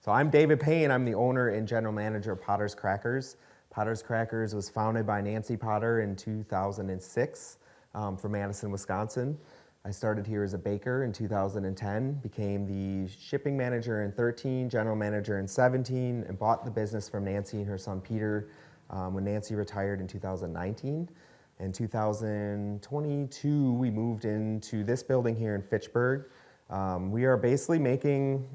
So I'm David Payne. I'm the owner and general manager of Potter's Crackers. Potter's Crackers was founded by Nancy Potter in 2006 from Madison, Wisconsin. I started here as a baker in 2010, became the shipping manager in 13, general manager in 17, and bought the business from Nancy and her son Peter when Nancy retired in 2019. In 2022, we moved into this building here in Fitchburg. We are basically making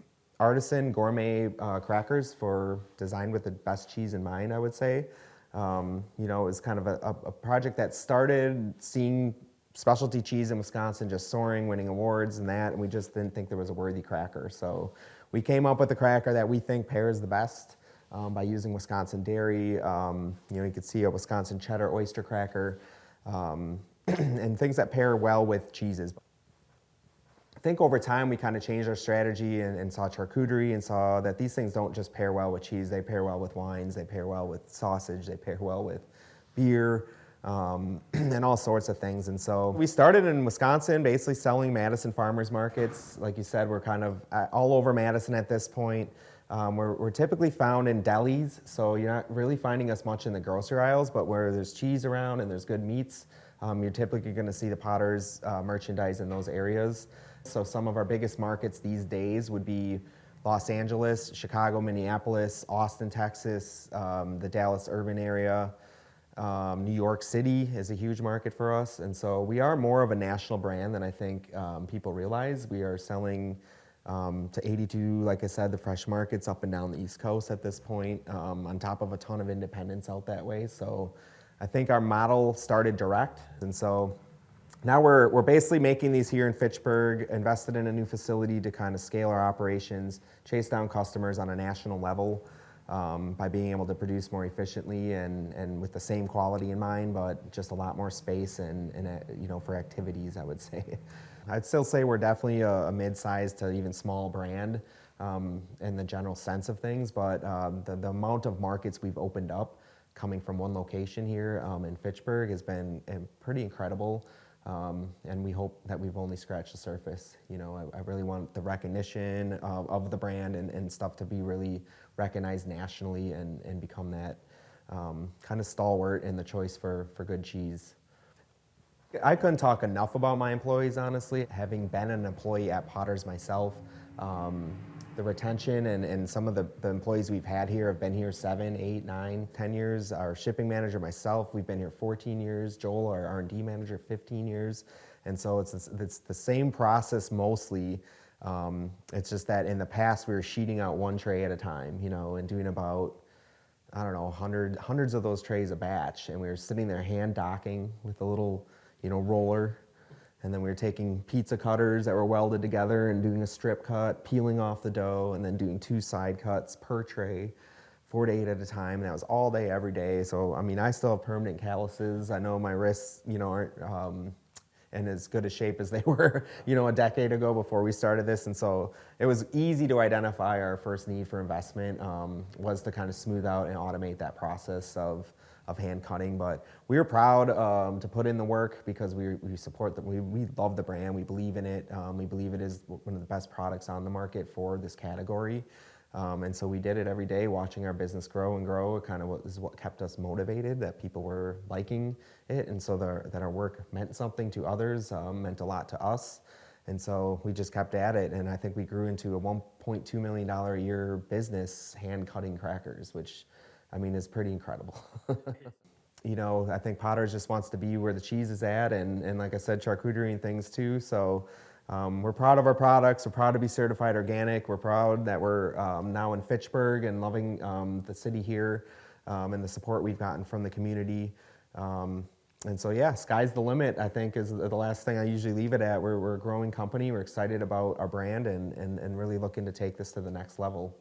artisan gourmet crackers designed with the best cheese in mind, I would say. You know, it was kind of a project that started seeing specialty cheese in Wisconsin just soaring, winning awards and that, and we just didn't think there was a worthy cracker. So we came up with a cracker that we think pairs the best by using Wisconsin dairy. You know, you could see a Wisconsin cheddar oyster cracker and things that pair well with cheeses. I think over time we kind of changed our strategy and saw charcuterie and saw that these things don't just pair well with cheese, they pair well with wines, they pair well with sausage, they pair well with beer, and all sorts of things. And so we started in Wisconsin, basically selling Madison farmers markets. Like you said, we're kind of all over Madison at this point. We're typically found in delis, so you're not really finding us much in the grocery aisles, but where there's cheese around and there's good meats, you're typically going to see the Potter's merchandise in those areas. So some of our biggest markets these days would be Los Angeles, Chicago, Minneapolis, Austin, Texas, the Dallas urban area. New York City is a huge market for us, and so we are more of a national brand than I think people realize. We are selling to 82, like I said, the fresh markets up and down the East Coast at this point, on top of a ton of independents out that way. So I think our model started direct, and so now we're basically making these here in Fitchburg, invested in a new facility to kind of scale our operations, chase down customers on a national level by being able to produce more efficiently and with the same quality in mind, but just a lot more space and you know, for activities, I would say. I'd still say we're definitely a mid-sized to even small brand in the general sense of things, but the amount of markets we've opened up coming from one location here in Fitchburg has been pretty incredible. And we hope that we've only scratched the surface. You know, I really want the recognition of the brand and stuff to be really recognized nationally and become that kind of stalwart in the choice for good cheese. I couldn't talk enough about my employees, honestly. Having been an employee at Potter's myself, the retention and some of the employees we've had here have been here 7, 8, 9, 10 years. Our shipping manager, myself, we've been here 14 years. Joel, our R&D manager, 15 years. And so it's the same process mostly. It's just that in the past we were sheeting out one tray at a time, you know, and doing about, I don't know, hundreds of those trays a batch. And we were sitting there hand docking with a little, you know, roller. And then we were taking pizza cutters that were welded together and doing a strip cut, peeling off the dough, and then doing 2 side cuts per tray, 4 to 8 at a time. And that was all day, every day. So, I mean, I still have permanent calluses. I know my wrists, you know, aren't in as good a shape as they were, you know, a decade ago before we started this. And so it was easy to identify our first need for investment was to kind of smooth out and automate that process of hand cutting. But we were proud to put in the work because we support that. We love the brand. We believe in it. We believe it is one of the best products on the market for this category. And so we did it every day, watching our business grow and grow. It kind of is what kept us motivated, that people were liking it, and so that our work meant something to others, meant a lot to us. And so we just kept at it, and I think we grew into a $1.2 million a year business hand cutting crackers, which, I mean, is pretty incredible. You know, I think Potter's just wants to be where the cheese is at, and like I said, charcuterie and things too. So we're proud of our products. We're proud to be certified organic. We're proud that we're now in Fitchburg and loving the city here and the support we've gotten from the community. And so, yeah, sky's the limit, I think, is the last thing I usually leave it at. We're a growing company. We're excited about our brand and really looking to take this to the next level.